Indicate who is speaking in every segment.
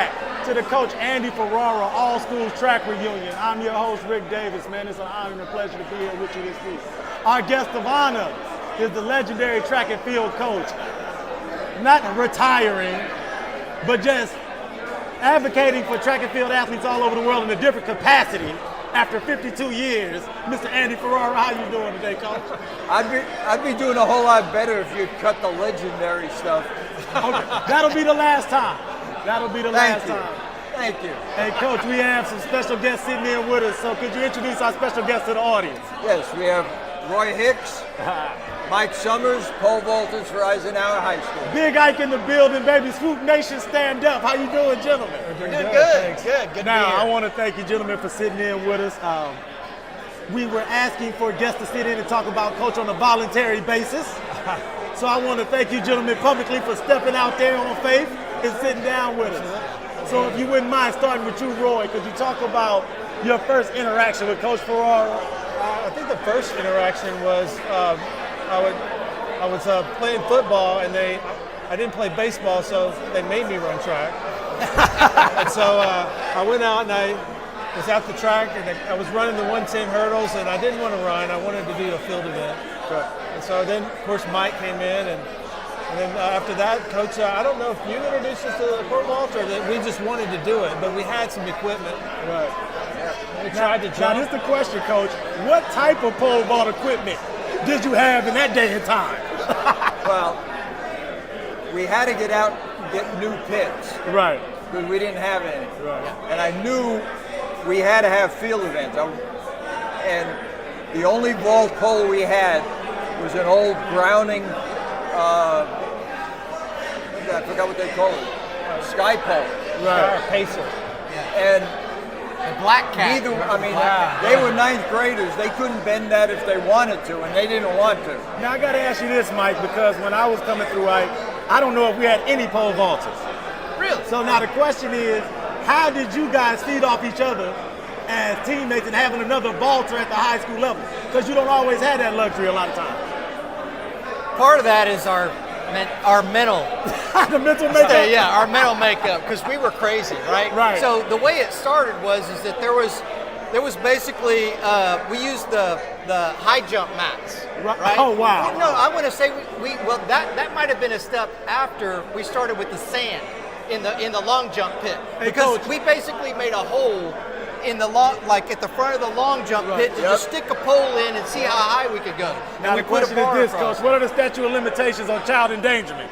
Speaker 1: back to the Coach Andy Ferrara All Schools Track Reunion. I'm your host, Rick Davis, man. It's an honor and a pleasure to be here with you this week. Our guest of honor is the legendary track and field coach. Not retiring, but just advocating for track and field athletes all over the world in a different capacity after 52 years. Mr. Andy Ferrara, how you doing today, Coach?
Speaker 2: I'd be doing a whole lot better if you'd cut the legendary stuff.
Speaker 1: Okay. That'll be the last time. That'll be the last time.
Speaker 2: Thank you.
Speaker 1: Hey, Coach, we have some special guests sitting in with us, so could you introduce our special guests to the audience?
Speaker 2: Yes, we have Roy Hicks, Mike Summers, pole vaulters for Eisenhower High School.
Speaker 1: Big Ike in the building, baby. Swoop Nation, stand up. How you doing, gentlemen?
Speaker 3: We're doing good. Good.
Speaker 1: Now, I want to thank you, gentlemen, for sitting in with us. We were asking for guests to sit in and talk about Coach on a voluntary basis. So I want to thank you, gentlemen, publicly for stepping out there on faith and sitting down with us. So if you wouldn't mind starting with you, Roy, could you talk about your first interaction with Coach Ferrara?
Speaker 3: I think the first interaction was I was playing football, and I didn't play baseball, so they made me run track. And so I went out and I was at the track, and I was running the 110 hurdles, and I didn't want to run. I wanted to do a field event. And so then, of course, Mike came in, and then after that, Coach, I don't know if you introduced us to the pole vault or that we just wanted to do it, but we had some equipment.
Speaker 1: Right.
Speaker 3: We tried to jump.
Speaker 1: Now, here's the question, Coach. What type of pole vault equipment did you have in that day and time?
Speaker 2: Well, we had to get out and get new pits.
Speaker 1: Right.
Speaker 2: Because we didn't have any.
Speaker 1: Right.
Speaker 2: And I knew we had to have field events. And the only vault pole we had was an old Browning, I forgot what they call it, sky pole.
Speaker 1: Right.
Speaker 3: Pacer.
Speaker 2: And
Speaker 4: The black cat.
Speaker 2: they were ninth graders. They couldn't bend that if they wanted to, and they didn't want to.
Speaker 1: Now, I got to ask you this, Mike, because when I was coming through, I don't know if we had any pole vaulters.
Speaker 4: Really?
Speaker 1: So now the question is, how did you guys feed off each other as teammates and having another vaulter at the high school level? Because you don't always have that luxury a lot of times.
Speaker 4: Part of that is our mental.
Speaker 1: The mental makeup?
Speaker 4: Yeah, our mental makeup, because we were crazy, right?
Speaker 1: Right.
Speaker 4: So the way it started was that there was basically we used the high jump mats, right?
Speaker 1: Oh, wow.
Speaker 4: Well, no, I want to say that might have been a step after we started with the sand in the long jump pit,
Speaker 1: Hey,
Speaker 4: because
Speaker 1: Coach.
Speaker 4: we basically made a hole in the at the front of the long jump
Speaker 1: Right.
Speaker 4: pit to just stick a pole in and see how high we could go.
Speaker 1: Now
Speaker 4: And we
Speaker 1: the
Speaker 4: put a
Speaker 1: question is
Speaker 4: bar
Speaker 1: this,
Speaker 4: across.
Speaker 1: Coach. What are the statute of limitations on child endangerment?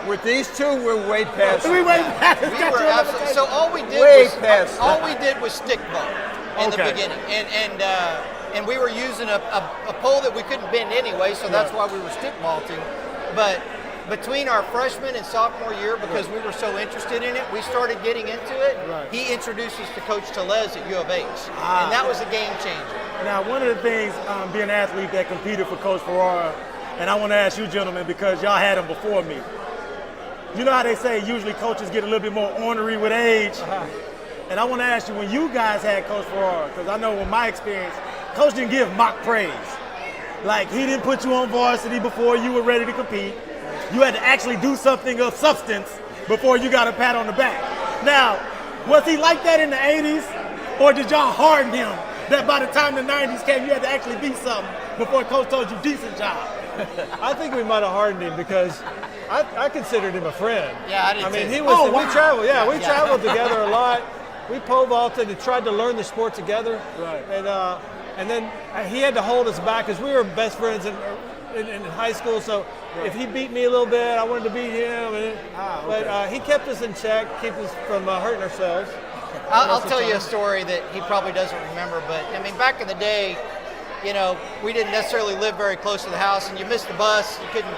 Speaker 2: With these two, we're way past.
Speaker 1: We wait past the
Speaker 4: We
Speaker 1: statute
Speaker 4: were
Speaker 1: of
Speaker 4: absolutely,
Speaker 1: limitations.
Speaker 4: so all we did
Speaker 2: Way
Speaker 4: was
Speaker 2: past
Speaker 4: all
Speaker 2: that.
Speaker 4: we did was stick vault in the
Speaker 1: Okay.
Speaker 4: beginning, and we were using a pole that we couldn't bend anyway, so that's why we were stick vaulting. But between our freshman and sophomore year, because we were so interested in it, we started getting into it.
Speaker 1: Right.
Speaker 4: He introduced us to Coach Tellez at U of H, and that was a game changer.
Speaker 1: Now, one of the things, being an athlete that competed for Coach Ferrara, and I want to ask you gentlemen, because y'all had him before me. You know how they say usually coaches get a little bit more ornery with age? And I want to ask you, when you guys had Coach Ferrara, because I know in my experience, Coach didn't give mock praise. Like, he didn't put you on varsity before you were ready to compete. You had to actually do something of substance before you got a pat on the back. Now, was he like that in the 80s? Or did y'all harden him that by the time the 90s came, you had to actually be something before Coach told you decent job?
Speaker 3: I think we might have hardened him because I considered him a friend.
Speaker 4: Yeah, I did
Speaker 3: I mean,
Speaker 4: too.
Speaker 3: he was.
Speaker 1: Oh, wow.
Speaker 3: We traveled. Yeah, we traveled together a lot. We pole vaulted and tried to learn the sport together.
Speaker 1: Right.
Speaker 3: And then he had to hold us back because we were best friends in high school. So if he beat me a little bit, I wanted to beat him.
Speaker 1: Okay.
Speaker 3: But he kept us in check, keep us from hurting ourselves.
Speaker 4: I'll tell you a story that he probably doesn't remember, but I mean, back in the day, you know, we didn't necessarily live very close to the house, and you missed the bus, you couldn't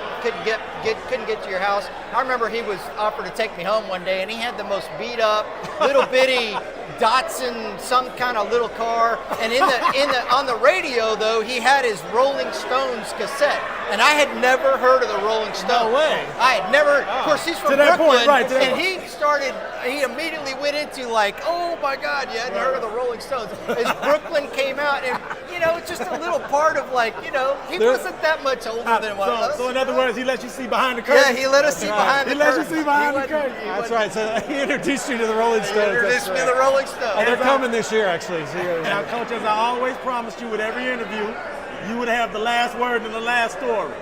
Speaker 4: get to your house. I remember he was offered to take me home one day, and he had the most beat up, little bitty Datsun, some kind of little car, and on the radio though, he had his Rolling Stones cassette, and I had never heard of the Rolling Stones.
Speaker 3: No way.
Speaker 4: I had never. Of course, he's from
Speaker 1: To that
Speaker 4: Brooklyn,
Speaker 1: point, right, to that
Speaker 4: and
Speaker 1: point.
Speaker 4: he he immediately went into like, oh my God, you hadn't heard of the Rolling Stones. As Brooklyn came out, and it's just a little part of like, he wasn't that much older than one of us.
Speaker 1: So in other words, he let you see behind the curtain?
Speaker 4: Yeah, he let us see behind the curtain.
Speaker 1: He let you see behind the curtain.
Speaker 3: That's right. So he introduced you to the Rolling Stones.
Speaker 4: He introduced me to the Rolling Stones.
Speaker 3: And they're coming this year, actually.
Speaker 1: Now, Coach, as I always promised you with every interview, you would have the last word and the last story.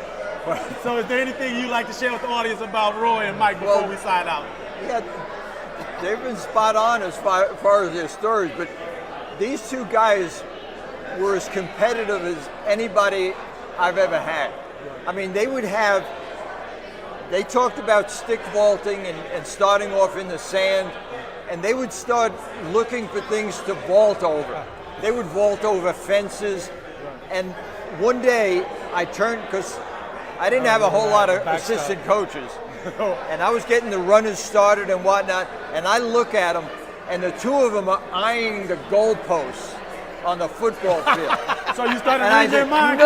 Speaker 1: So is there anything you'd like to share with the audience about Roy and Mike before we sign out?
Speaker 2: Yeah, they've been spot on as far as their stories, but these two guys were as competitive as anybody I've ever had. I mean, they talked about stick vaulting and starting off in the sand, and they would start looking for things to vault over. They would vault over fences, and one day I turned, because I didn't have a whole lot of assistant coaches, and I was getting the runners started and whatnot, and I look at them, and the two of them are eyeing the goalposts on the football field.
Speaker 1: So you started
Speaker 2: And I
Speaker 1: reading their
Speaker 2: said,
Speaker 1: mind?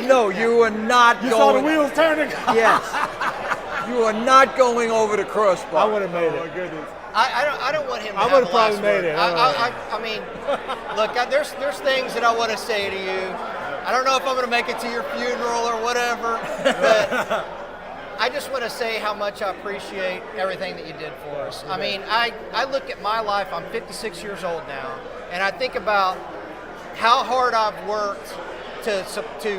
Speaker 2: no, you are not
Speaker 1: You
Speaker 2: going.
Speaker 1: saw the wheels turning?
Speaker 2: Yes. You are not going over the crossbar.
Speaker 3: I would have made
Speaker 1: Oh,
Speaker 3: it.
Speaker 1: my goodness.
Speaker 4: I don't want him to
Speaker 3: I
Speaker 4: have
Speaker 3: would've
Speaker 4: the last
Speaker 3: probably made
Speaker 4: word.
Speaker 3: it.
Speaker 4: I mean, look, there's things that I want to say to you. I don't know if I'm going to make it to your funeral or whatever, but I just want to say how much I appreciate everything that you did for us. I mean, I look at my life, I'm 56 years old now, and I think about how hard I've worked to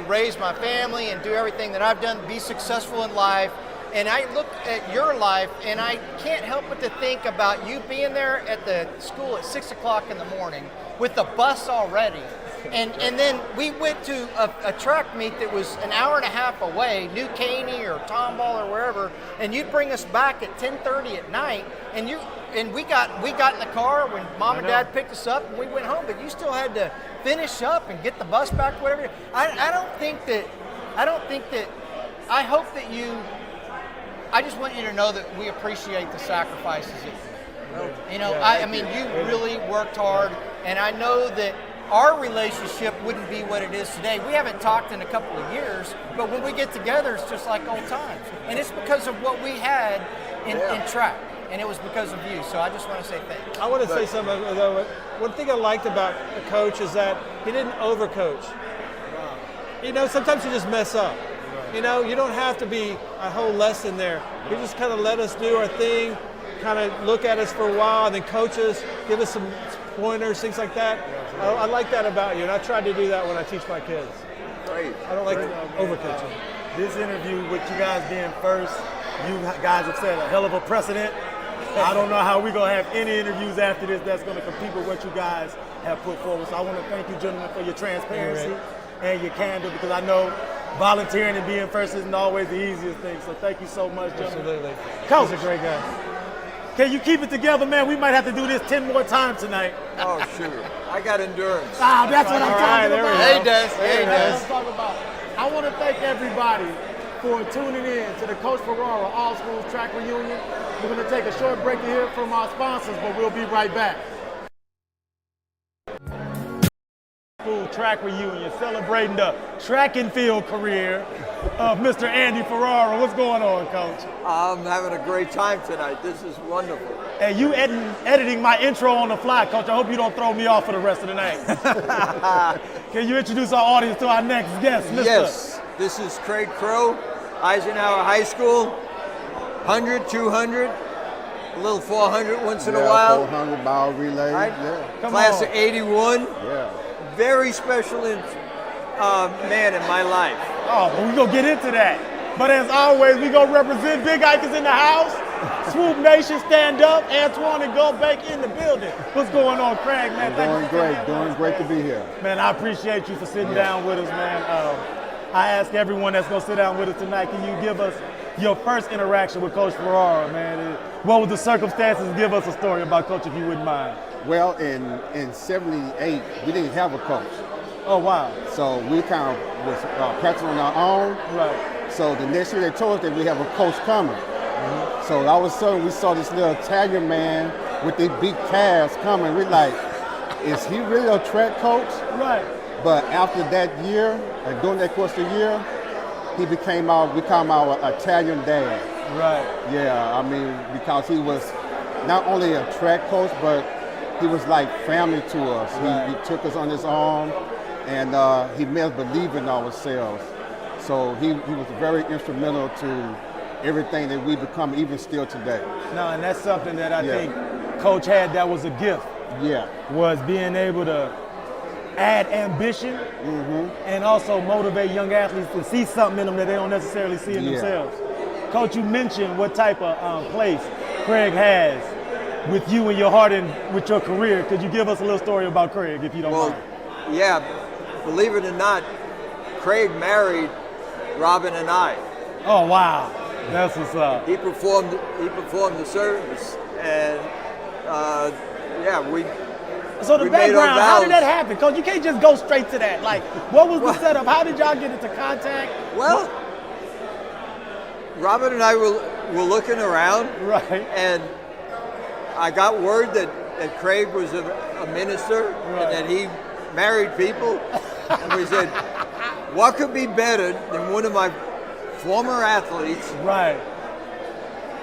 Speaker 4: raise my family and do everything that I've done, be successful in life. And I look at your life, and I can't help but to think about you being there at the school at 6 o'clock in the morning with the bus already. And then we went to a track meet that was an hour and a half away, New Caney or Tomball or wherever, and you'd bring us back at 10:30 at night, and we got in the car when Mom and Dad picked us up, and we went home, but you still had to finish up and get the bus back, whatever. I hope that I just want you to know that we appreciate the sacrifices that you know. I mean, you really worked hard, and I know that our relationship wouldn't be what it is today. We haven't talked in a couple of years, but when we get together, it's just like old times. And it's because of what we had in track, and it was because of you. So I just want to say thanks.
Speaker 3: I want to say something, though. One thing I liked about the coach is that he didn't overcoach. Sometimes you just mess up. You don't have to be a whole lesson there. He just kind of let us do our thing, kind of look at us for a while, and then coach us, give us some pointers, things like that. I like that about you, and I try to do that when I teach my kids.
Speaker 2: Great.
Speaker 3: I don't like overcoaching.
Speaker 1: This interview with you guys being first, you guys have set a hell of a precedent. I don't know how we're going to have any interviews after this that's going to compete with what you guys have put forward. So I want to thank you, gentlemen, for your transparency and your candor, because I know volunteering and being first isn't always the easiest thing. So thank you so much, gentlemen.
Speaker 3: Absolutely.
Speaker 1: Coach,
Speaker 3: He's a great guy.
Speaker 1: Can you keep it together, man? We might have to do this 10 more times tonight.
Speaker 2: Oh, sure. I got endurance.
Speaker 1: That's what I'm talking
Speaker 3: there we
Speaker 1: about.
Speaker 3: go.
Speaker 4: Yeah, he does.
Speaker 1: That's
Speaker 4: Yeah, he
Speaker 1: what
Speaker 4: does.
Speaker 1: I'm talking about. I want to thank everybody for tuning in to the Coach Ferrara All Schools Track Reunion. We're going to take a short break to hear from our sponsors, but we'll be right back. School Track Reunion, celebrating the track and field career of Mr. Andy Ferrara. What's going on, Coach?
Speaker 2: I'm having a great time tonight. This is wonderful.
Speaker 1: Hey, you editing my intro on the fly, Coach. I hope you don't throw me off for the rest of the night. Can you introduce our audience to our next guest, Mr.
Speaker 2: Yes, this is Craig Crow, Eisenhower High School, 100, 200, a little 400 once in a while.
Speaker 5: 400 mile relay.
Speaker 2: Right?
Speaker 5: Yeah.
Speaker 2: Class of 81.
Speaker 5: Yeah.
Speaker 2: Very special man in my life.
Speaker 1: Oh, well, we're going to get into that. But as always, we're going to represent Big Ike is in the house. Swoop Nation, stand up. Antoine and Goldbeck in the building. What's going on, Craig, man?
Speaker 5: Doing great. Doing great to be here.
Speaker 1: Man, I appreciate you for sitting down with us, man. I ask everyone that's going to sit down with us tonight, can you give us your first interaction with Coach Ferrara, man? What were the circumstances? Give us a story about Coach, if you wouldn't mind.
Speaker 5: Well, in 78, we didn't have a coach.
Speaker 1: Oh, wow.
Speaker 5: So we kind of was practicing on our own.
Speaker 1: Right.
Speaker 5: So the next year they told us that we have a coach coming. Mm-hmm. So all of a sudden we saw this little Italian man with these big calves coming. We're like, is he really a track coach?
Speaker 1: Right.
Speaker 5: But after that year, and during that course of the year, he became our Italian dad.
Speaker 1: Right.
Speaker 5: Yeah, I mean, because he was not only a track coach, but he was like family to us. He took us on his arm, and he made us believe in ourselves. So he was very instrumental to everything that we become, even still today.
Speaker 1: No, and that's something that I think Coach had that was a gift.
Speaker 5: Yeah.
Speaker 1: Was being able to add ambition and also motivate young athletes to see something in them that they don't necessarily see in themselves. Coach, you mentioned what type of place Craig has with you and your heart and with your career. Could you give us a little story about Craig, if you don't mind?
Speaker 2: Yeah, believe it or not, Craig married Robin and I.
Speaker 1: Oh, wow. That's what's up.
Speaker 2: He performed the service, and we.
Speaker 1: So the
Speaker 2: we made our
Speaker 1: background, how did
Speaker 2: vows.
Speaker 1: that happen? Coach, you can't just go straight to that. Like, what was the setup? How did y'all get into contact?
Speaker 2: Well, Robin and I were looking around,
Speaker 1: Right.
Speaker 2: and I got word that Craig was a minister and that he married people, and we said, what could be better than one of my former athletes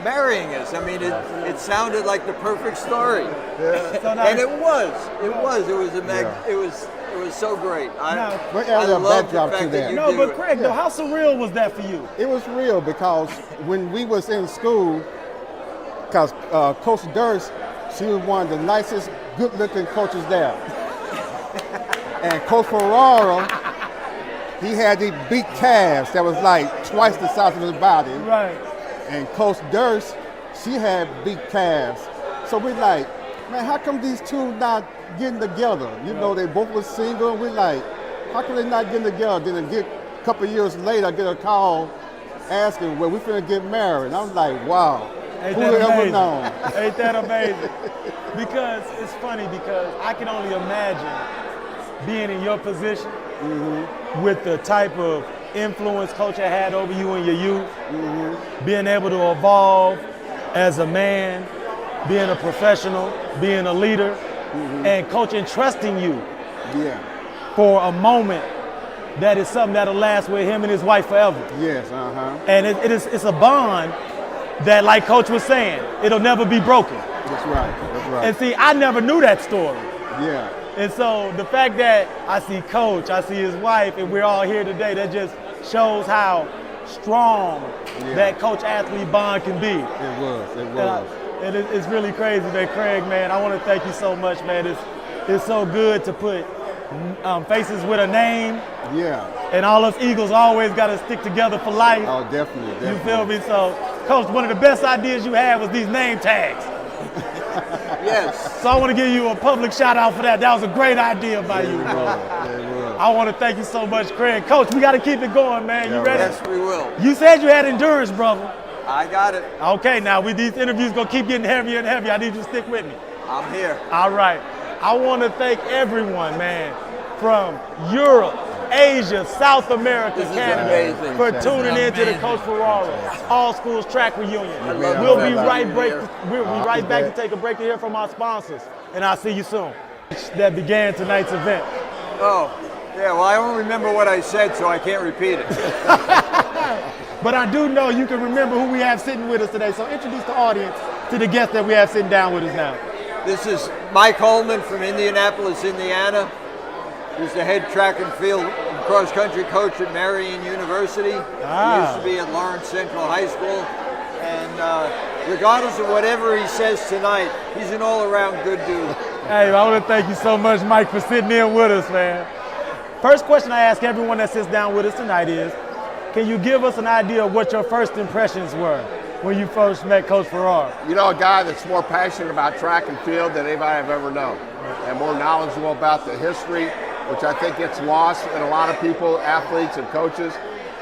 Speaker 2: marrying us? I mean, it sounded like the perfect story, and it was. It was so great. I love the fact that you
Speaker 1: No,
Speaker 2: do
Speaker 1: but
Speaker 2: it.
Speaker 1: Craig, though, how surreal was that for you?
Speaker 5: It was real because when we was in school, because Coach Durst, she was one of the nicest, good-looking coaches there. And Coach Ferrara, he had these big calves that was like twice the size of his body.
Speaker 1: Right.
Speaker 5: And Coach Durst, she had big calves. So we're like, man, how come these two not getting together? You know, they both were single, and we're like, how come they not getting together? Then a couple of years later, I get a call asking, well, we finna get married. And I was like, wow,
Speaker 1: Ain't
Speaker 5: who
Speaker 1: that
Speaker 5: would ever
Speaker 1: amazing?
Speaker 5: known?
Speaker 1: Ain't that amazing? Because it's funny, because I can only imagine being in your position with the type of influence Coach had over you in your youth, being able to evolve as a man, being a professional, being a leader, and Coach entrusting you for a moment that is something that'll last with him and his wife forever.
Speaker 5: Yes,
Speaker 1: And it's a bond that, like Coach was saying, it'll never be broken.
Speaker 5: That's right.
Speaker 1: And see, I never knew that story.
Speaker 5: Yeah.
Speaker 1: And so the fact that I see Coach, I see his wife, and we're all here today, that just shows how strong that coach-athlete bond can be.
Speaker 5: It was.
Speaker 1: And it's really crazy that Craig, man, I want to thank you so much, man. It's so good to put faces with a name.
Speaker 5: Yeah.
Speaker 1: And all us Eagles always got to stick together for life.
Speaker 5: Oh, definitely.
Speaker 1: You feel me? So, Coach, one of the best ideas you had was these name tags.
Speaker 2: Yes.
Speaker 1: So I want to give you a public shout out for that. That was a great idea by you, bro. I want to thank you so much, Craig. Coach, we got to keep it going, man. You ready?
Speaker 2: Yes, we will.
Speaker 1: You said you had endurance, brother.
Speaker 2: I got it.
Speaker 1: Okay, now these interviews gonna keep getting heavier and heavier. I need you to stick with me.
Speaker 2: I'm here.
Speaker 1: All right. I want to thank everyone, man, from Europe, Asia, South America,
Speaker 2: This is
Speaker 1: Canada,
Speaker 2: amazing.
Speaker 1: for tuning in to the Coach Ferrara All Schools Track Reunion.
Speaker 2: love
Speaker 1: We'll
Speaker 2: that
Speaker 1: be
Speaker 2: about
Speaker 1: we'll be right back to take a break to hear from our sponsors, and I'll see you soon. That began tonight's event.
Speaker 2: Oh, yeah, well, I don't remember what I said, so I can't repeat it.
Speaker 1: But I do know you can remember who we have sitting with us today. So introduce the audience to the guest that we have sitting down with us now.
Speaker 2: This is Mike Hulman from Indianapolis, Indiana. He's the head track and field cross-country coach at Marion University. He used to be at Lawrence Central High School. And regardless of whatever he says tonight, he's an all-around good dude.
Speaker 1: Hey, I want to thank you so much, Mike, for sitting in with us, man. First question I ask everyone that sits down with us tonight is, can you give us an idea of what your first impressions were when you first met Coach Ferrara?
Speaker 6: You know, a guy that's more passionate about track and field than anybody I've ever known, and more knowledgeable about the history, which I think gets lost in a lot of people, athletes and coaches,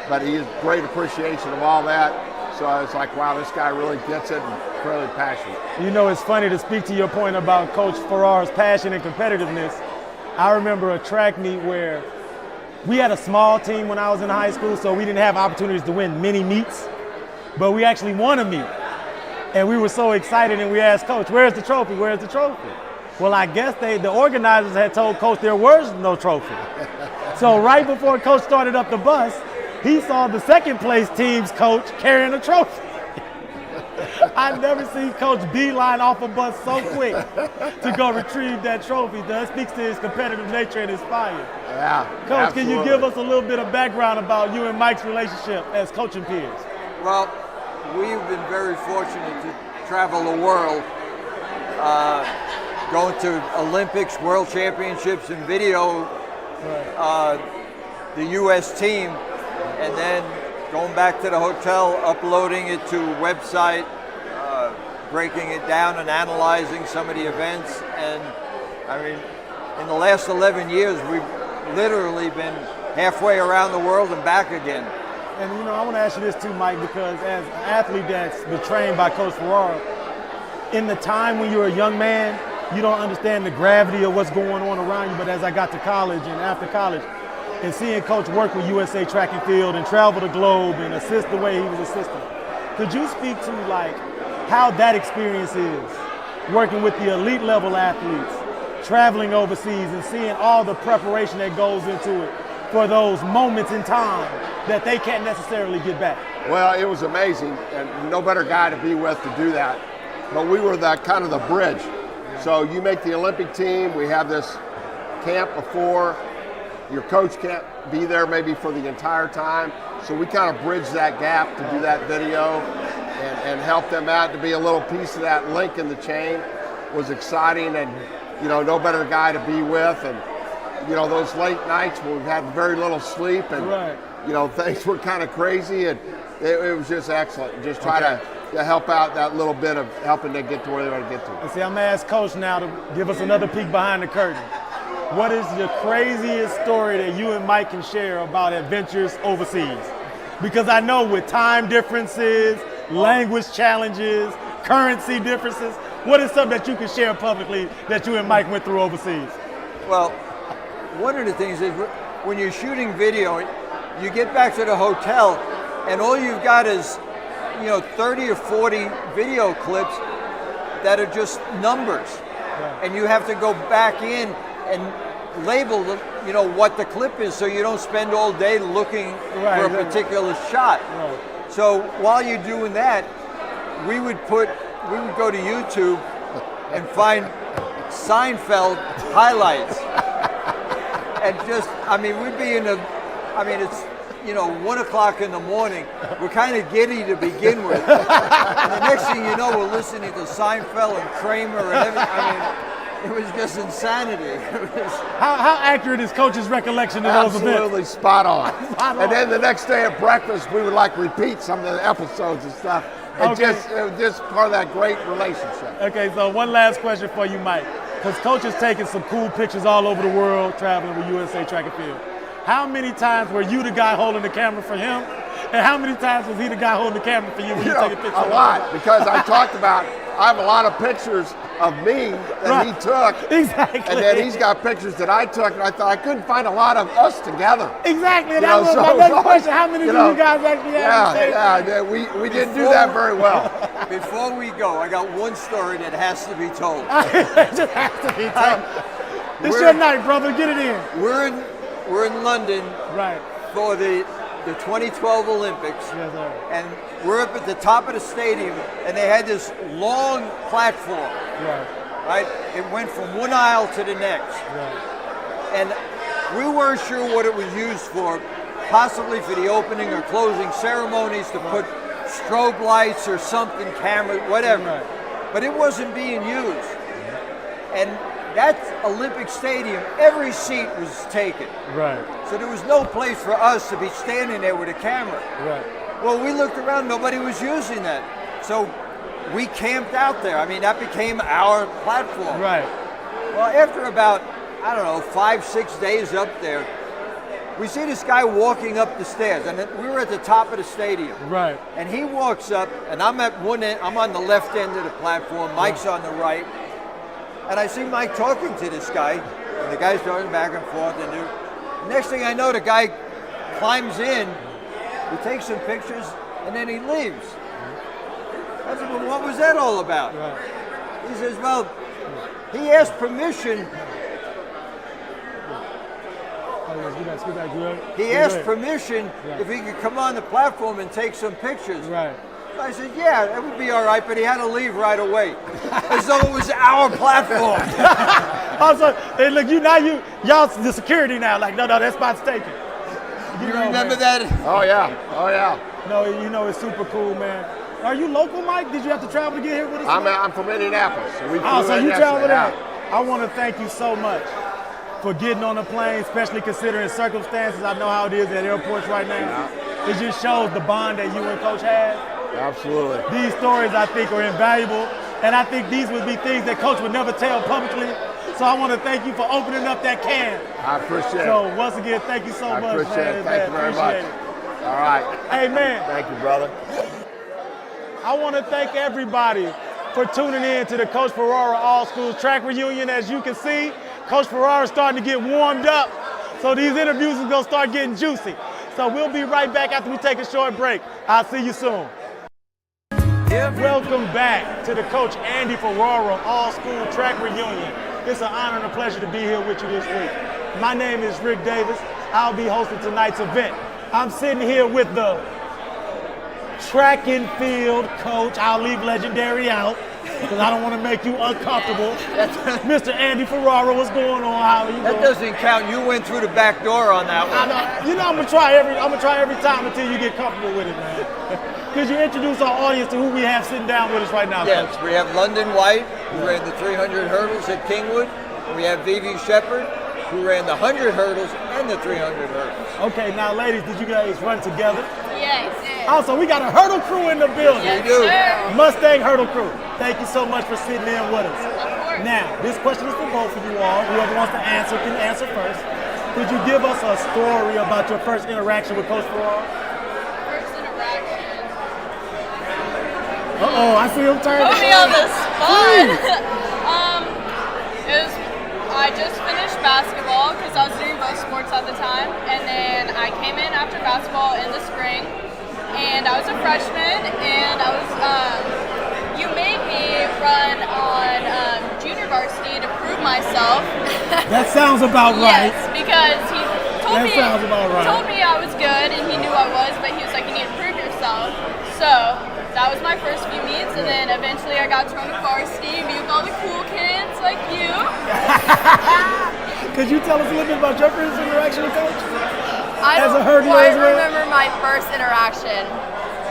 Speaker 6: but he has great appreciation of all that. So I was like, wow, this guy really gets it and really passionate.
Speaker 1: You know, it's funny to speak to your point about Coach Ferrara's passion and competitiveness. I remember a track meet where we had a small team when I was in high school, so we didn't have opportunities to win many meets, but we actually won a meet. And we were so excited, and we asked Coach, where's the trophy? Where's the trophy? Well, I guess the organizers had told Coach there was no trophy. So right before Coach started up the bus, he saw the second place team's coach carrying a trophy. I never seen Coach beeline off a bus so quick to go retrieve that trophy. That speaks to his competitive nature and his fire.
Speaker 6: Yeah,
Speaker 1: Coach,
Speaker 6: absolutely.
Speaker 1: can you give us a little bit of background about you and Mike's relationship as coaching peers?
Speaker 2: Well, we've been very fortunate to travel the world, going to Olympics, World Championships in video, the U.S. team, and then going back to the hotel, uploading it to a website, breaking it down and analyzing some of the events. And I mean, in the last 11 years, we've literally been halfway around the world and back again.
Speaker 1: And you know, I want to ask you this too, Mike, because as an athlete that's been trained by Coach Ferrara, in the time when you're a young man, you don't understand the gravity of what's going on around you. But as I got to college and after college, and seeing Coach work with USA Track and Field and travel the globe and assist the way he was assisting, could you speak to like how that experience is, working with the elite level athletes, traveling overseas and seeing all the preparation that goes into it for those moments in time that they can't necessarily get back?
Speaker 6: Well, it was amazing, and no better guy to be with to do that. But we were that kind of the bridge. So you make the Olympic team, we have this camp before, your coach can't be there maybe for the entire time. So we kind of bridge that gap to do that video and help them out to be a little piece of that link in the chain. Was exciting, and you know, no better guy to be with. And you know, those late nights where we've had very little sleep and you know, things were kind of crazy, and it was just excellent. Just try to help out that little bit of helping them get to where they want to get to.
Speaker 1: And see, I'm gonna ask Coach now to give us another peek behind the curtain. What is the craziest story that you and Mike can share about adventures overseas? Because I know with time differences, language challenges, currency differences, what is something that you can share publicly that you and Mike went through overseas?
Speaker 2: Well, one of the things is when you're shooting video, you get back to the hotel and all you've got is, you know, 30 or 40 video clips that are just numbers.
Speaker 1: Right.
Speaker 2: And you have to go back in and label the, you know, what the clip is, so you don't spend all day looking for a particular shot.
Speaker 1: Right.
Speaker 2: So while you're doing that, we would go to YouTube and find Seinfeld highlights. And just, I mean, we'd be it's, you know, 1 o'clock in the morning. We're kind of giddy to begin with. And the next thing you know, we're listening to Seinfeld and Kramer and everything. I mean, it was just insanity.
Speaker 1: How accurate is Coach's recollection of those events?
Speaker 6: Absolutely spot on.
Speaker 1: Spot on.
Speaker 6: And then the next day at breakfast, we would like repeat some of the episodes and stuff. And it was just part of that great relationship.
Speaker 1: Okay, so one last question for you, Mike. Because Coach has taken some cool pictures all over the world traveling with USA Track and Field. How many times were you the guy holding the camera for him? And how many times was he the guy holding the camera for you when you taking pictures?
Speaker 6: A lot, because I talked about, I have a lot of pictures of me that he took.
Speaker 1: Exactly.
Speaker 6: And then he's got pictures that I took, and I thought I couldn't find a lot of us together.
Speaker 1: Exactly. And that was my next question. How many do you guys actually have?
Speaker 6: Yeah, we didn't do that very well.
Speaker 2: Before we go, I got one story that has to be told.
Speaker 1: It just has to be told. It's your night, brother. Get it in.
Speaker 2: We're in London for the 2012 Olympics.
Speaker 1: Yes, sir.
Speaker 2: And we're up at the top of the stadium, and they had this long platform. Right? It went from one aisle to the next. And we weren't sure what it was used for, possibly for the opening or closing ceremonies, to put strobe lights or something, camera, whatever. But it wasn't being used. And that Olympic Stadium, every seat was taken. So there was no place for us to be standing there with a camera. Well, we looked around, nobody was using that. So we camped out there. I mean, that became our platform. Well, after about, 5-6 days up there, we see this guy walking up the stairs, and we were at the top of the stadium. And he walks up, and I'm at one end, I'm on the left end of the platform, Mike's on the right. And I see Mike talking to this guy, and the guy's going back and forth. And next thing I know, the guy climbs in, we take some pictures, and then he leaves. I said, well, what was that all about? He says, well, he asked permission. He asked permission if he could come on the platform and take some pictures. I said, yeah, that would be all right, but he had to leave right away, as though it was our platform.
Speaker 1: Also, hey, look, y'all the security now. Like, no, that spot's taken.
Speaker 2: You remember that?
Speaker 6: Oh yeah, oh yeah.
Speaker 1: No, it's super cool, man. Are you local, Mike? Did you have to travel to get here with us?
Speaker 6: I'm from Indianapolis. So we
Speaker 1: Oh,
Speaker 6: flew
Speaker 1: so
Speaker 6: in
Speaker 1: you traveled
Speaker 6: yesterday.
Speaker 1: in. I want to thank you so much for getting on the plane, especially considering circumstances. I know how it is at airports right now. It just shows the bond that you and Coach have.
Speaker 6: Absolutely.
Speaker 1: These stories, I think, are invaluable, and I think these would be things that Coach would never tell publicly. So I want to thank you for opening up that can.
Speaker 6: I appreciate it.
Speaker 1: So once again, thank you so
Speaker 6: I
Speaker 1: much,
Speaker 6: appreciate
Speaker 1: man.
Speaker 6: it. Thank you very much.
Speaker 1: Appreciate it.
Speaker 6: All right.
Speaker 1: Hey, man.
Speaker 6: Thank you, brother.
Speaker 1: I want to thank everybody for tuning in to the Coach Ferrara All Schools Track Reunion. As you can see, Coach Ferrara is starting to get warmed up. So these interviews are going to start getting juicy. So we'll be right back after we take a short break. I'll see you soon. Welcome back to the Coach Andy Ferrara All School Track Reunion. It's an honor and a pleasure to be here with you this week. My name is Rick Davis. I'll be hosting tonight's event. I'm sitting here with the track and field coach. I'll leave legendary out because I don't want to make you uncomfortable. Mr. Andy Ferrara, what's going on? How are you
Speaker 2: That
Speaker 1: doing?
Speaker 2: doesn't count. You went through the back door on that one.
Speaker 1: I'm gonna try every time until you get comfortable with it, man. Could you introduce our audience to who we have sitting down with us right now,
Speaker 2: Yes,
Speaker 1: Coach?
Speaker 2: we have London White, who ran the 300 hurdles at Kingwood. We have Vivi Shepard, who ran the 100 hurdles and the 300 hurdles.
Speaker 1: Okay, now ladies, did you guys run together?
Speaker 7: Yes.
Speaker 1: Also, we got a hurdle crew in the building.
Speaker 7: Yes,
Speaker 2: do.
Speaker 7: sir.
Speaker 1: Mustang Hurdle Crew. Thank you so much for sitting in with us.
Speaker 7: Of course.
Speaker 1: Now, this question is for both of you all. Whoever wants to answer can answer first. Could you give us a story about your first interaction with Coach Ferrara?
Speaker 7: First interaction.
Speaker 1: Uh-oh, I see him turn.
Speaker 7: Put me on the spot. I just finished basketball because I was doing both sports at the time, and then I came in after basketball in the spring, and I was a freshman, and I was. You made me run on junior varsity to prove myself.
Speaker 1: That sounds about right.
Speaker 7: Yes, because he told
Speaker 1: That sounds about right.
Speaker 7: told me I was good, and he knew I was, but he was like, "You need to prove yourself." So that was my first few meets, and then eventually I got thrown to varsity, meet with all the cool kids like you.
Speaker 1: Could you tell us a little bit about your first interaction with Coach?
Speaker 8: I
Speaker 1: As a
Speaker 8: don't
Speaker 1: hurdler
Speaker 8: quite
Speaker 1: as well?
Speaker 8: remember my first interaction,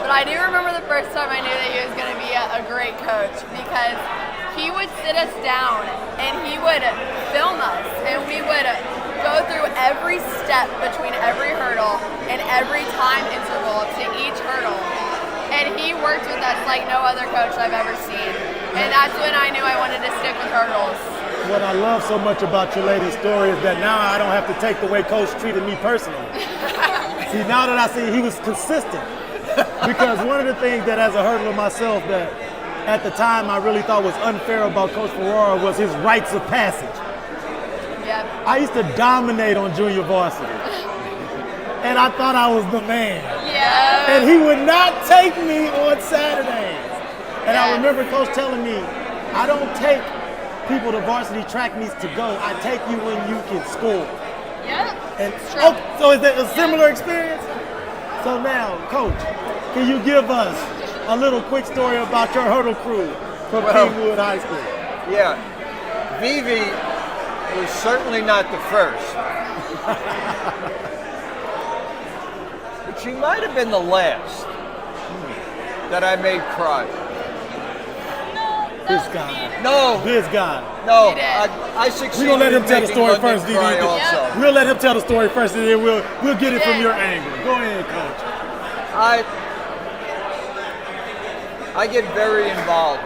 Speaker 8: but I do remember the first time I knew that he was going to be a great coach because he would sit us down and he would film us and we would go through every step between every hurdle and every time interval to each hurdle. And he worked with us like no other coach I've ever seen. And that's when I knew I wanted to stick with hurdles.
Speaker 1: What I love so much about your latest story is that now I don't have to take the way Coach treated me personally. See, now that I see he was consistent. Because one of the things that as a hurdler myself that at the time I really thought was unfair about Coach Ferrara was his rites of passage.
Speaker 8: Yep.
Speaker 1: I used to dominate on junior varsity. And I thought I was the man.
Speaker 7: Yeah.
Speaker 1: And he would not take me on Saturdays. And I remember Coach telling me, I don't take people to varsity track meets to go. I take you when you can score.
Speaker 7: Yeah.
Speaker 1: And
Speaker 7: True.
Speaker 1: oh, so is that a similar experience? So now, Coach, can you give us a little quick story about your hurdle crew from Kingwood High School?
Speaker 2: Yeah, Vivi was certainly not the first. But she might have been the last that I made cry.
Speaker 1: This guy.
Speaker 2: No,
Speaker 1: This guy.
Speaker 2: no,
Speaker 8: You did.
Speaker 2: I succeeded.
Speaker 1: We're gonna let him
Speaker 2: in
Speaker 1: tell the
Speaker 2: making
Speaker 1: story
Speaker 2: London
Speaker 1: first, Didi.
Speaker 2: cry also.
Speaker 1: We'll let him tell the story first, and then we'll get it from
Speaker 8: Yeah.
Speaker 1: your angle. Go ahead, Coach.
Speaker 2: I get very involved,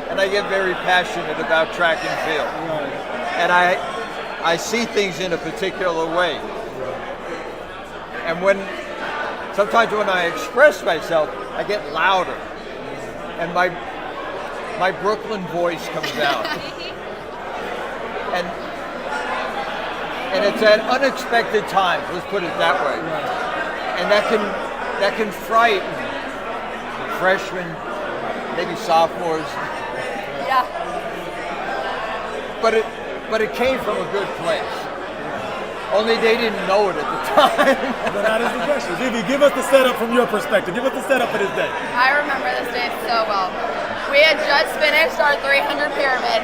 Speaker 2: and I get very passionate about track and field, and I see things in a particular way. And sometimes when I express myself, I get louder, and my Brooklyn voice comes out. And it's at unexpected times, let's put it that way. And that can frighten freshmen, maybe sophomores.
Speaker 8: Yeah.
Speaker 2: But it came from a good place. Only they didn't know it at the time.
Speaker 1: But that is the question. Vivi, give us the setup from your perspective. Give us the setup for this day.
Speaker 8: I remember this day so well. We had just finished our 300 pyramid,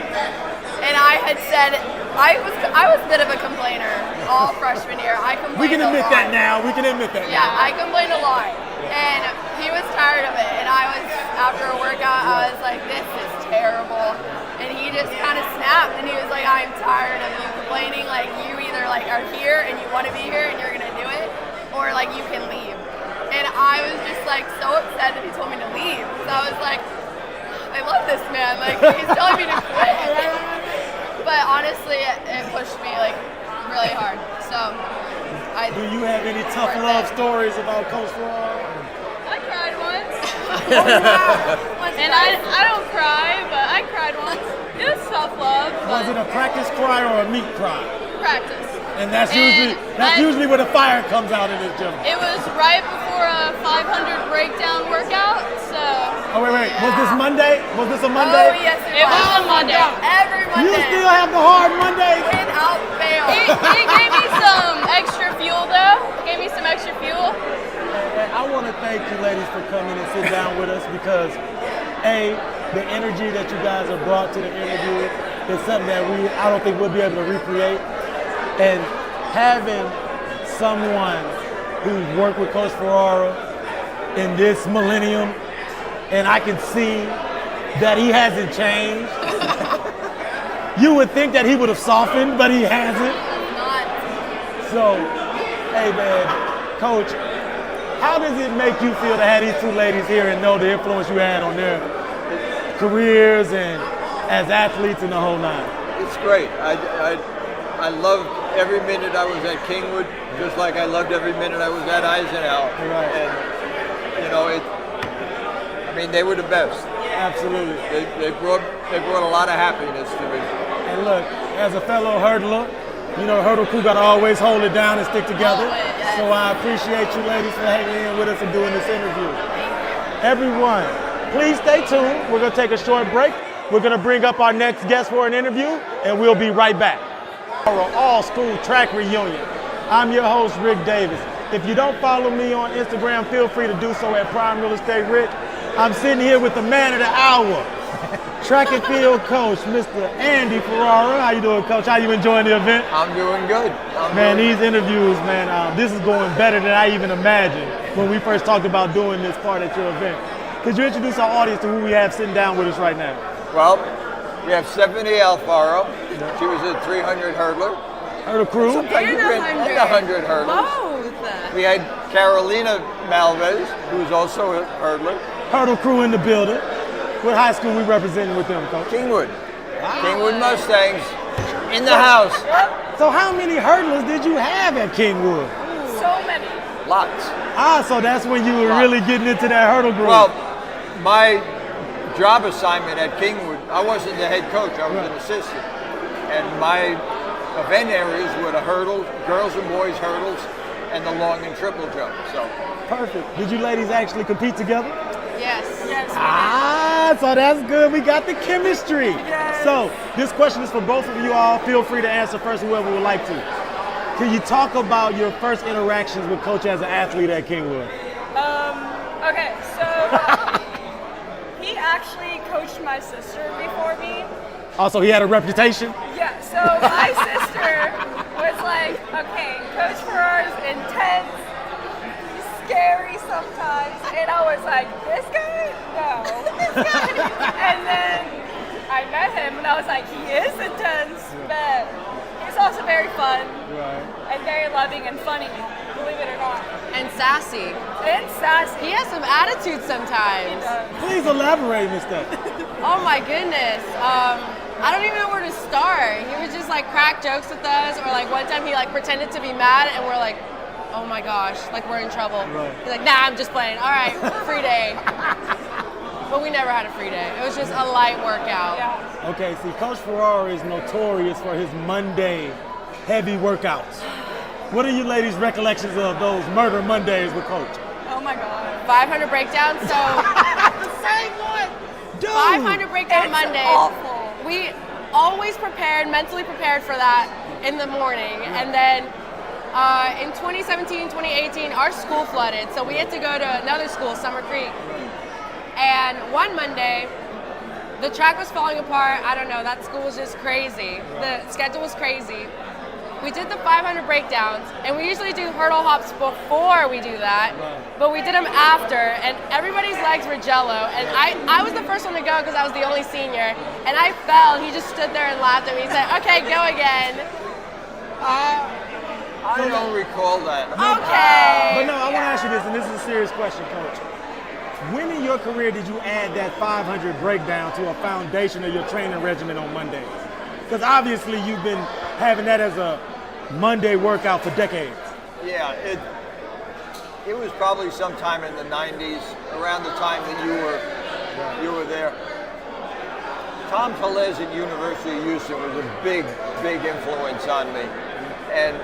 Speaker 8: and I had said I was a bit of a complainer all freshman year. I complained.
Speaker 1: We can admit
Speaker 8: a lot.
Speaker 1: that now. We can admit that.
Speaker 8: Yeah, I complained a lot, and he was tired of it. And I was, after a workout, I was like, "This is terrible." And he just kind of snapped, and he was like, "I'm tired of you complaining. Like, you either like are here and you want to be here and you're gonna do it, or like you can leave." And I was just like so upset that he told me to leave. So I was like, I love this man. Like, he's telling me to quit. But honestly, it pushed me like really hard. So
Speaker 1: Do you have any tough love stories about Coach Ferrara?
Speaker 7: I cried once. And I don't cry, but I cried once. It was tough love.
Speaker 1: Was it a practice cry or a meat cry?
Speaker 7: Practice?
Speaker 1: And that's usually where the fire comes out in this gym.
Speaker 7: It was right before a 500 breakdown workout, so.
Speaker 1: Oh wait, was this Monday? Was this a Monday?
Speaker 8: Oh yes, it was
Speaker 7: on Monday.
Speaker 8: Every Monday.
Speaker 1: You still have the hard Mondays?
Speaker 8: Without fail.
Speaker 7: He gave me some extra fuel though. Gave me some extra fuel.
Speaker 1: And I want to thank you ladies for coming and sit down with us because the energy that you guys have brought to the interview is something that I don't think we'll be able to recreate. And having someone who's worked with Coach Ferrara in this millennium, and I can see that he hasn't changed. You would think that he would have softened, but he hasn't.
Speaker 8: Not.
Speaker 1: So, hey man, Coach, how does it make you feel to have these two ladies here and know the influence you had on their careers and as athletes and the whole nine?
Speaker 2: It's great. I loved every minute I was at Kingwood, just like I loved every minute I was at Eisenhower.
Speaker 1: Right.
Speaker 2: And they were the best.
Speaker 1: Absolutely.
Speaker 2: They brought a lot of happiness to me.
Speaker 1: And look, as a fellow hurdler, you know, hurdle crew got to always hold it down and stick together.
Speaker 8: Always, yes.
Speaker 1: So I appreciate you ladies for hanging in with us and doing this interview. Everyone, please stay tuned. We're going to take a short break. We're going to bring up our next guest for an interview, and we'll be right back. Our all-school track reunion. I'm your host, Rick Davis. If you don't follow me on Instagram, feel free to do so at Prime Real Estate Rick. I'm sitting here with the man of the hour, track and field coach, Mr. Andy Ferrara. How you doing, Coach? How you enjoying the event?
Speaker 2: I'm doing good.
Speaker 1: These interviews, man, this is going better than I even imagined when we first talked about doing this part at your event. Could you introduce our audience to who we have sitting down with us right now?
Speaker 2: Well, we have Stephanie Alfaro. She was a 300 hurdler.
Speaker 1: Hurdle crew.
Speaker 2: Sometimes you've been in the 100 hurdlers.
Speaker 8: Both.
Speaker 2: We had Carolina Malvez, who was also a hurdler.
Speaker 1: Hurdle crew in the building. What high school we representing with them, Coach?
Speaker 2: Kingwood. Kingwood Mustangs in the house.
Speaker 1: So how many hurdlers did you have at Kingwood?
Speaker 7: So many.
Speaker 2: Lots.
Speaker 1: So that's when you were really getting into that hurdle group.
Speaker 2: Well, my job assignment at Kingwood, I wasn't the head coach, I was an assistant. And my event areas were the hurdles, girls and boys hurdles, and the long and triple jump. So
Speaker 1: perfect. Did you ladies actually compete together?
Speaker 8: Yes.
Speaker 1: So that's good. We got the chemistry. Yes. So this question is for both of you all. Feel free to answer first, whoever would like to. Can you talk about your first interactions with Coach as an athlete at Kingwood?
Speaker 9: Okay, so he actually coached my sister before me.
Speaker 1: Also, he had a reputation?
Speaker 9: Yeah, so my sister was like, okay, Coach Ferrara's intense, he's scary sometimes. And I was like, this guy? No. This guy? And then I met him and I was like, he is intense, but he's also very fun and very loving and funny, believe it or not.
Speaker 8: And sassy. He has some attitude sometimes.
Speaker 1: Please elaborate, Miss Steph.
Speaker 8: Oh my goodness. I don't even know where to start. He would just like crack jokes with us, or like one time he like pretended to be mad and we're like, oh my gosh, like we're in trouble. He's like, nah, I'm just playing. All right, free day. But we never had a free day. It was just a light workout.
Speaker 9: Yeah.
Speaker 1: Okay, see, Coach Ferrara is notorious for his Monday heavy workouts. What are you ladies' recollections of those Murder Mondays with Coach?
Speaker 9: Oh my God.
Speaker 8: 500 breakdowns, so
Speaker 1: The same one! Dude!
Speaker 8: 500 breakdown
Speaker 9: It's
Speaker 8: Mondays.
Speaker 9: awful.
Speaker 8: We always mentally prepared for that in the morning. And then In 2017, 2018, our school flooded, so we had to go to another school, Summer Creek. And one Monday, the track was falling apart. I don't know, that school was just crazy. The schedule was crazy. We did the 500 breakdowns, and we usually do hurdle hops before we do that, but we did them after, and everybody's legs were jello, and I was the first one to go because I was the only senior, and I fell, and he just stood there and laughed at me and said, okay, go again.
Speaker 2: I don't recall that.
Speaker 8: Okay.
Speaker 1: But no, I want to ask you this, and this is a serious question, Coach. When in your career did you add that 500 breakdown to a foundation of your training regimen on Mondays? Because obviously you've been having that as a Monday workout for decades.
Speaker 2: Yeah, it was probably sometime in the 90s, around the time that you were there. Tom Pelez at University of Houston was a big influence on me. And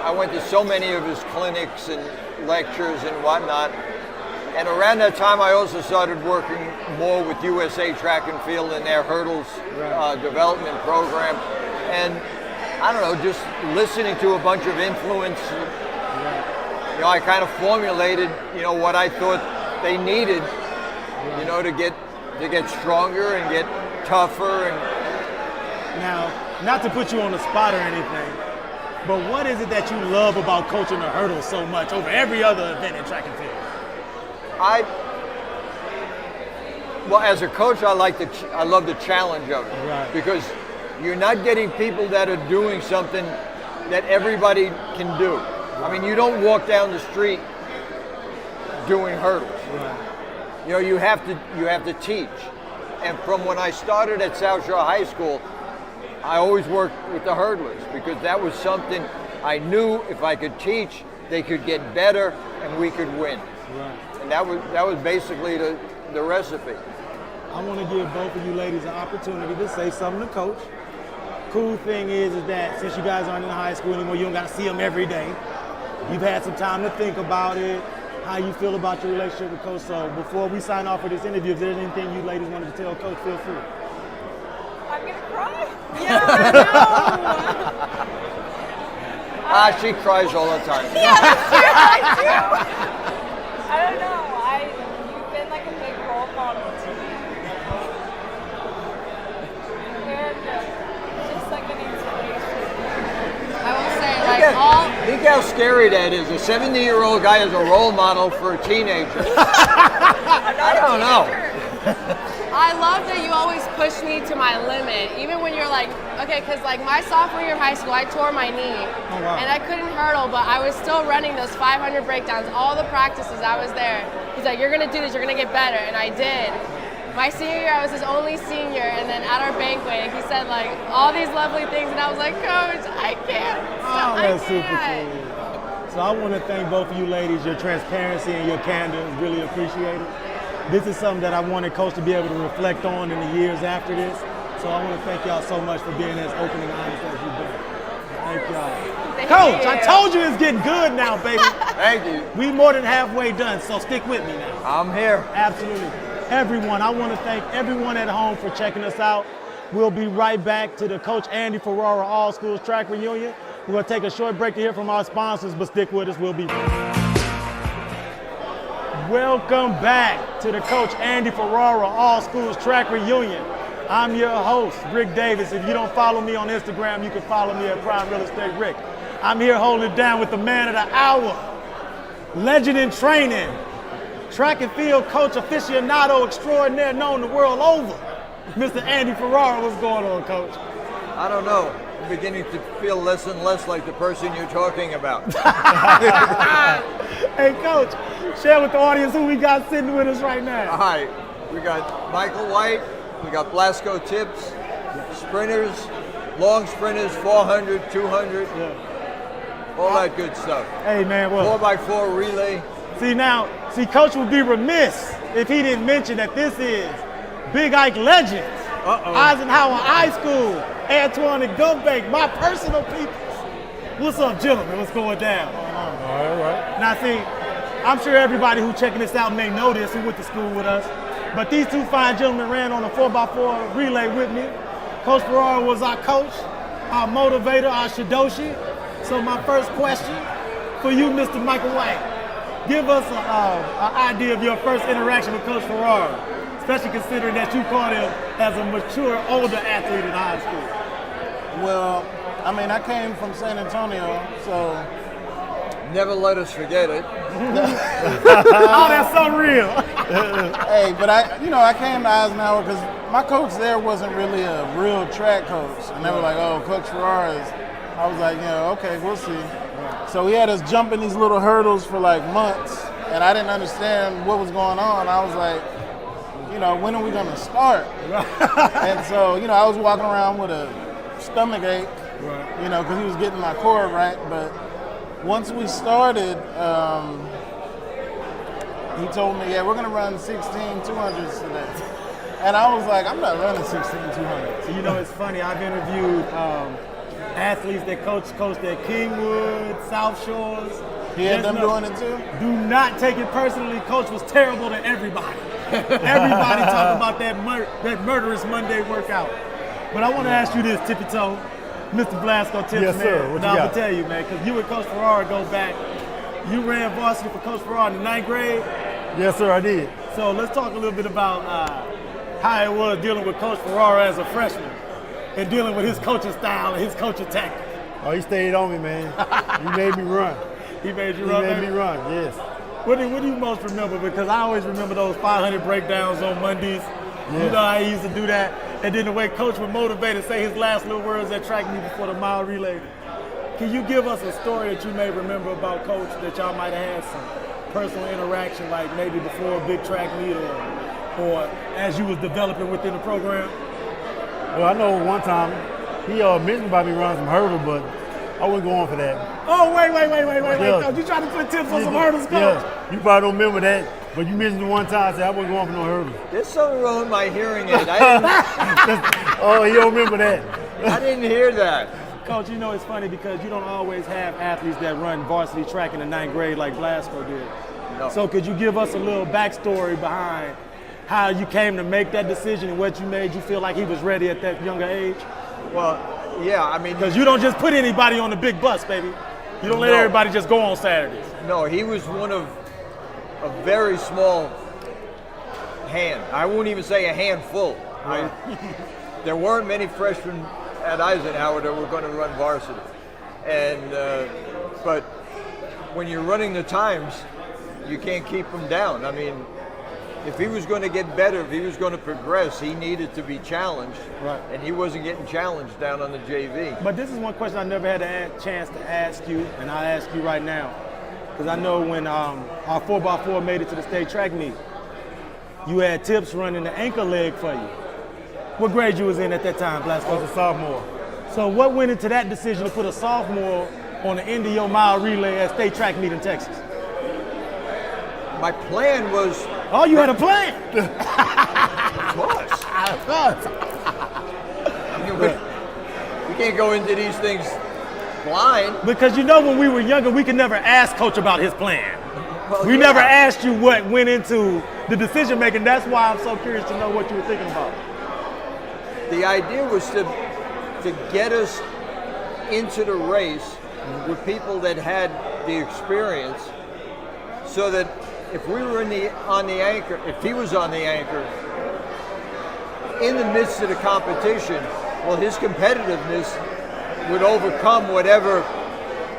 Speaker 2: I went to so many of his clinics and lectures and whatnot. And around that time, I also started working more with USA Track and Field in their hurdles development program. And I don't know, just listening to a bunch of influence, you know, I kind of formulated, you know, what I thought they needed, you know, to get stronger and get tougher. And
Speaker 1: now, not to put you on the spot or anything, but what is it that you love about coaching the hurdles so much over every other event in track and field?
Speaker 2: Well, as a coach, I love the challenge of it, because you're not getting people that are doing something that everybody can do. I mean, you don't walk down the street doing hurdles. You know, you have to teach. And from when I started at South Shore High School, I always worked with the hurdlers, because that was something I knew if I could teach, they could get better and we could win. And that was basically the recipe.
Speaker 1: I want to give both of you ladies an opportunity to say something to Coach. Cool thing is that since you guys aren't in high school anymore, you don't got to see them every day. You've had some time to think about it, how you feel about your relationship with Coach. So before we sign off for this interview, if there's anything you ladies wanted to tell Coach, feel free.
Speaker 9: I'm going to cry.
Speaker 2: She cries all the time.
Speaker 9: Yeah, that's true. I do. I don't know. You've been like a big role model to me. And just like an inspiration.
Speaker 8: I will say,
Speaker 2: Think how scary that is. A 70-year-old guy is a role model for a teenager. I don't know.
Speaker 8: I love that you always push me to my limit, even when you're like, okay, because like my sophomore year of high school, I tore my knee, and I couldn't hurdle, but I was still running those 500 breakdowns, all the practices, I was there. He's like, you're gonna do this, you're gonna get better, and I did. My senior year, I was his only senior, and then at our banquet, he said like all these lovely things, and I was like, Coach, I can't.
Speaker 1: That's super cool. So I want to thank both of you ladies. Your transparency and your candor is really appreciated. This is something that I wanted Coach to be able to reflect on in the years after this. So I want to thank y'all so much for being as open and honest as you've been. Thank y'all. Coach, I told you it's getting good now, baby.
Speaker 2: Thank you.
Speaker 1: We more than halfway done, so stick with me now.
Speaker 2: I'm here.
Speaker 1: Absolutely. Everyone, I want to thank everyone at home for checking us out. We'll be right back to the Coach Andy Ferrara All Schools Track Reunion. We're going to take a short break to hear from our sponsors, but stick with us. We'll be Welcome back to the Coach Andy Ferrara All Schools Track Reunion. I'm your host, Rick Davis. If you don't follow me on Instagram, you can follow me at Prime Real Estate Rick. I'm here holding it down with the man of the hour, legend in training, track and field coach aficionado extraordinaire known the world over, Mr. Andy Ferrara. What's going on, Coach?
Speaker 2: I don't know. I'm beginning to feel less and less like the person you're talking about.
Speaker 1: Hey, Coach, share with the audience who we got sitting with us right now.
Speaker 2: All right, we got Michael White, we got Blasco Tips, sprinters, long sprinters, 400, 200, all that good stuff.
Speaker 1: Hey, man, well.
Speaker 2: 4x4 relay.
Speaker 1: See, Coach would be remiss if he didn't mention that this is Big Ike Legends, Eisenhower High School, Antoine and Gobank, my personal people. What's up, gentlemen? What's going down?
Speaker 3: All right.
Speaker 1: Now, see, I'm sure everybody who's checking this out may know this, who went to school with us, but these two fine gentlemen ran on a 4x4 relay with me. Coach Ferrara was our coach, our motivator, our Shidoshi. So my first question, for you, Mr. Michael White, give us an idea of your first interaction with Coach Ferrara, especially considering that you caught him as a mature, older athlete in high school.
Speaker 10: Well, I mean, I came from San Antonio, so.
Speaker 2: Never let us forget it.
Speaker 1: Oh, that's so real.
Speaker 10: Hey, but I came to Eisenhower because my coach there wasn't really a real track coach. And they were like, oh, Coach Ferrara is. I was like, okay, we'll see. So he had us jumping these little hurdles for like months, and I didn't understand what was going on. I was like, when are we going to start? And so, I was walking around with a stomach ache, because he was getting my core right. But once we started, he told me, we're going to run 16 200s today. And I was like, I'm not running 16 200s.
Speaker 1: It's funny. I've interviewed athletes that coached at Kingwood, South Shores.
Speaker 10: He had them doing it too?
Speaker 1: Do not take it personally. Coach was terrible to everybody. Everybody talking about that murderous Monday workout. But I want to ask you this, Tippy Toe, Mr. Blasco Tips,
Speaker 11: yes,
Speaker 1: man.
Speaker 11: sir. What
Speaker 1: now,
Speaker 11: you
Speaker 1: I'm
Speaker 11: got?
Speaker 1: going to tell you, man, because you and Coach Ferrara go back. You ran varsity for Coach Ferrara in the 9th grade.
Speaker 11: Yes, sir, I did.
Speaker 1: So let's talk a little bit about how it was dealing with Coach Ferrara as a freshman and dealing with his coaching style and his coaching tactics.
Speaker 11: Oh, he stayed on me, man. He made me run.
Speaker 1: He made you run,
Speaker 11: He made
Speaker 1: baby?
Speaker 11: me run, yes.
Speaker 1: What do you most remember? Because I always remember those 500 breakdowns on Mondays.
Speaker 11: Yes.
Speaker 1: You know how he used to do that? And then the way Coach would motivate and say his last little words at track meet before the mile relay. Can you give us a story that you may remember about Coach that y'all might have had some personal interaction, like maybe before a big track meet or as you was developing within the program?
Speaker 11: Well, I know one time he mentioned about me running some hurdles, but I wouldn't go on for that.
Speaker 1: Oh, wait,
Speaker 11: Yeah.
Speaker 1: Coach. You trying to put tips on some hurdles, Coach?
Speaker 11: Yeah, you probably don't remember that, but you mentioned it one time. I said I wouldn't go on for no hurdles.
Speaker 2: There's something wrong with my hearing aid.
Speaker 11: Oh, you don't remember that?
Speaker 2: I didn't hear that.
Speaker 1: Coach, it's funny because you don't always have athletes that run varsity track in the 9th grade like Blasco did.
Speaker 2: No.
Speaker 1: So could you give us a little backstory behind how you came to make that decision and what you made you feel like he was ready at that younger age?
Speaker 2: Well, yeah, I mean.
Speaker 1: Because you don't just put anybody on the big bus, baby. You don't let everybody just go on Saturdays.
Speaker 2: No, he was one of a very small hand. I won't even say a handful.
Speaker 1: Right.
Speaker 2: There weren't many freshmen at Eisenhower that were going to run varsity. And but when you're running the times, you can't keep him down. I mean, if he was going to get better, if he was going to progress, he needed to be challenged.
Speaker 1: Right.
Speaker 2: And he wasn't getting challenged down on the JV.
Speaker 1: But this is one question I never had a chance to ask you, and I'll ask you right now. Because I know when our 4x4 made it to the state track meet, you had Tips running the anchor leg for you. What grade you was in at that time, Blasco?
Speaker 11: I was a sophomore.
Speaker 1: So what went into that decision to put a sophomore on the end of your mile relay at state track meet in Texas?
Speaker 2: My plan was.
Speaker 1: Oh, you had a plan?
Speaker 2: Of course. We can't go into these things blind.
Speaker 1: Because when we were younger, we could never ask Coach about his plan.
Speaker 2: Well,
Speaker 1: We never asked you what went into the decision making. That's why I'm so curious to know what you were thinking about.
Speaker 2: The idea was to get us into the race with people that had the experience, so that if we were on the anchor, if he was on the anchor, in the midst of the competition, well, his competitiveness would overcome whatever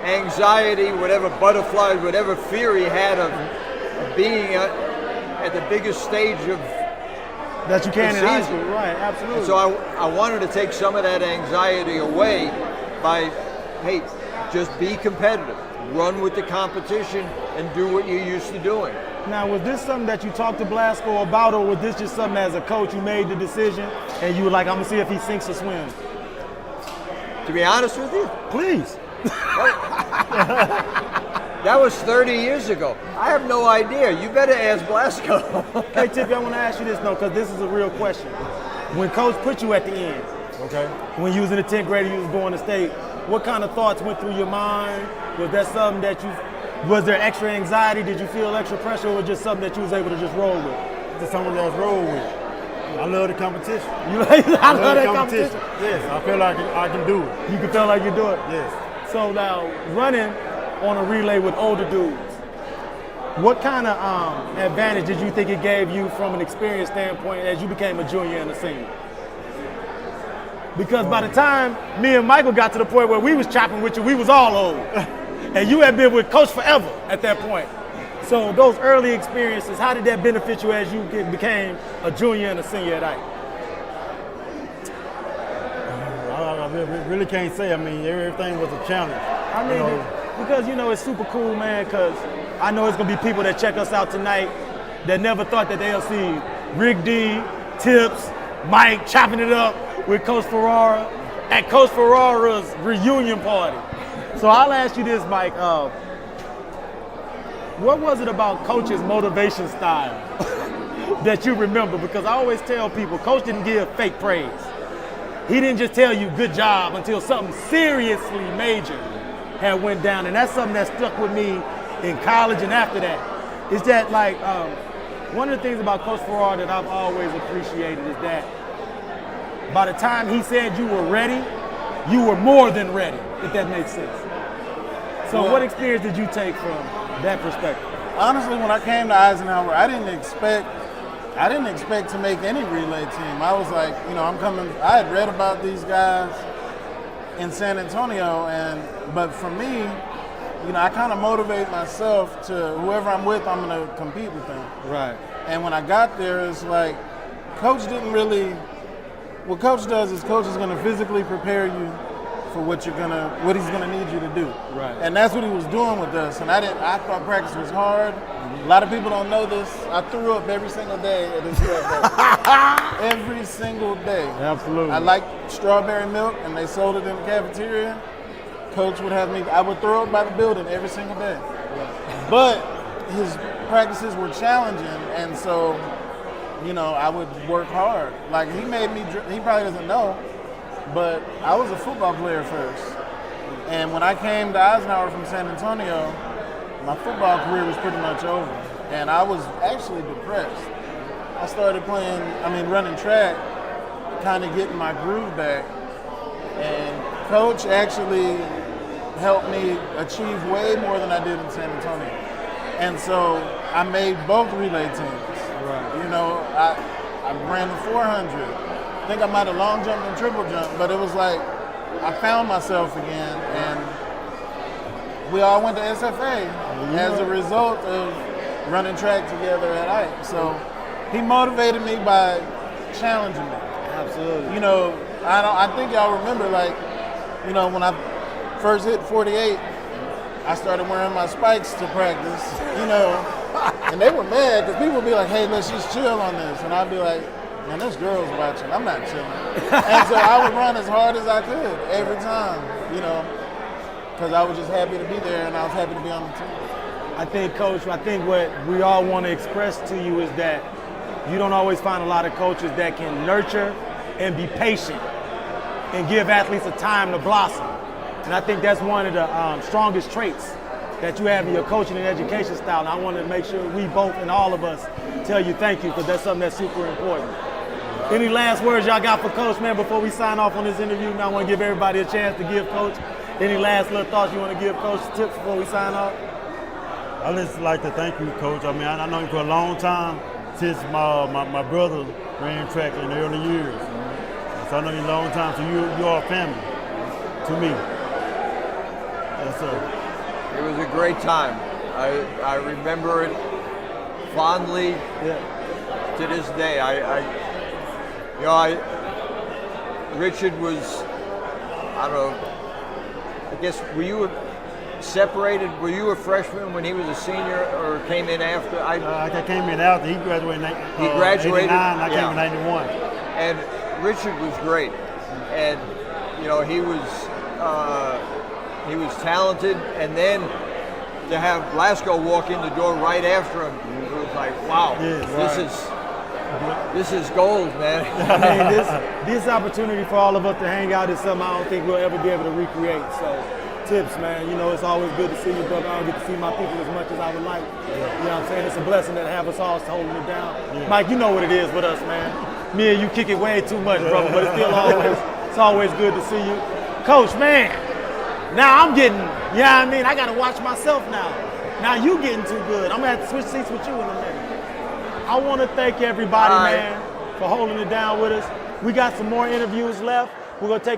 Speaker 2: anxiety, whatever butterflies, whatever fear he had of being at the biggest stage of
Speaker 1: That you can
Speaker 2: the
Speaker 1: in high
Speaker 2: season.
Speaker 1: school, right? Absolutely.
Speaker 2: And so I wanted to take some of that anxiety away by, hey, just be competitive, run with the competition, and do what you're used to doing.
Speaker 1: Now, was this something that you talked to Blasco about, or was this just something as a coach you made the decision and you were like, I'm gonna see if he sinks or swims?
Speaker 2: To be honest with you,
Speaker 1: Please.
Speaker 2: that was 30 years ago. I have no idea. You better ask Blasco.
Speaker 1: Hey, Tippy, I want to ask you this, though, because this is a real question. When Coach put you at the end,
Speaker 11: Okay.
Speaker 1: when you was in the 10th grade and you was going to state, what kind of thoughts went through your mind? Was that something that was there extra anxiety? Did you feel extra pressure, or was it just something that you was able to just roll with?
Speaker 11: Just someone that's roll with. I love the competition.
Speaker 1: I love that
Speaker 11: the
Speaker 1: competition.
Speaker 11: Yes, I feel like I can do it.
Speaker 1: You can feel like you do it.
Speaker 11: Yes.
Speaker 1: So now, running on a relay with older dudes. What kind of advantage did you think it gave you from an experience standpoint as you became a junior and a senior? Because by the time me and Michael got to the point where we was chopping with you, we was all old. And you had been with Coach forever at that point. So those early experiences, how did that benefit you as you became a junior and a senior at Ike?
Speaker 11: I really can't say. I mean, everything was a challenge.
Speaker 1: I mean, because, it's super cool, man, because I know it's going to be people that check us out tonight that never thought that they'll see Rick D, Tips, Mike chopping it up with Coach Ferrara at Coach Ferrara's reunion party. So I'll ask you this, Mike. What was it about Coach's motivation style that you remember? Because I always tell people, Coach didn't give fake praise. He didn't just tell you good job until something seriously major had went down. And that's something that stuck with me in college and after that. Is that one of the things about Coach Ferrara that I've always appreciated is that by the time he said you were ready, you were more than ready, if that makes sense. So what experience did you take from that perspective?
Speaker 10: Honestly, when I came to Eisenhower, I didn't expect to make any relay team. I was like, I'm coming. I had read about these guys in San Antonio, but for me, I kind of motivate myself to whoever I'm with, I'm going to compete with them.
Speaker 1: Right.
Speaker 10: And when I got there, it's like, Coach didn't really. What Coach does is Coach is going to physically prepare you for what he's gonna need you to do.
Speaker 1: Right.
Speaker 10: And that's what he was doing with us. And I thought practice was hard. A lot of people don't know this. I threw up every single day at this club. Every single day.
Speaker 1: Absolutely.
Speaker 10: I liked strawberry milk, and they sold it in the cafeteria. Coach would have me. I would throw up by the building every single day. Right. But his practices were challenging, and so I would work hard. Like he made me. He probably doesn't know. But I was a football player first. And when I came to Eisenhower from San Antonio, my football career was pretty much over. And I was actually depressed. I started running track, kind of getting my groove back. And Coach actually helped me achieve way more than I did in San Antonio. And so I made both relay teams.
Speaker 1: Right.
Speaker 10: I ran the 400. I think I might have long jumped and triple jumped, but it was like I found myself again, and we all went to SFA as a result of running track together at Ike. So he motivated me by challenging me.
Speaker 1: Absolutely.
Speaker 10: I think y'all remember, when I first hit 48, I started wearing my spikes to practice, and they were mad because people would be like, hey, let's just chill on this. And I'd be like, man, there's girls watching. I'm not chilling. And so I would run as hard as I could every time, because I was just happy to be there and I was happy to be on the team.
Speaker 1: I think, Coach, what we all want to express to you is that you don't always find a lot of coaches that can nurture and be patient and give athletes a time to blossom. And I think that's one of the strongest traits that you have in your coaching and education style. And I want to make sure we both and all of us tell you thank you, because that's something that's super important. Any last words y'all got for Coach, man, before we sign off on this interview? Now I want to give everybody a chance to give Coach any last little thoughts you want to give Coach, tips before we sign off?
Speaker 11: I'd just like to thank you, Coach. I know you for a long time, since my brother ran track in the early years. So I know you a long time, so you are family to me. Yes, sir.
Speaker 2: It was a great time. I remember it fondly to this day. Richard was, I don't know, I guess, were you separated? Were you a freshman when he was a senior, or came in after?
Speaker 11: I came in after. He graduated in
Speaker 2: he graduated
Speaker 11: 89, I came in 91.
Speaker 2: And Richard was great. And, he was talented. And then to have Blasco walk in the door right after him, it was like, wow, this is gold, man.
Speaker 1: I mean, this opportunity for all of us to hang out is something I don't think we'll ever be able to recreate. So, Tips, man, it's always good to see you, brother. I don't get to see my people as much as I would like. You know what I'm saying? It's a blessing to have us all holding it down. Yeah. Mike, you know what it is with us, man. Me and you kick it way too much, brother, but it's always good to see you. Coach, man, now I'm getting, Yeah, I mean, I got to watch myself now. Now you getting too good. I'm going to have to switch seats with you in a minute. I want to thank everybody, man, for holding it down with us. We got some more interviews left. We're going to take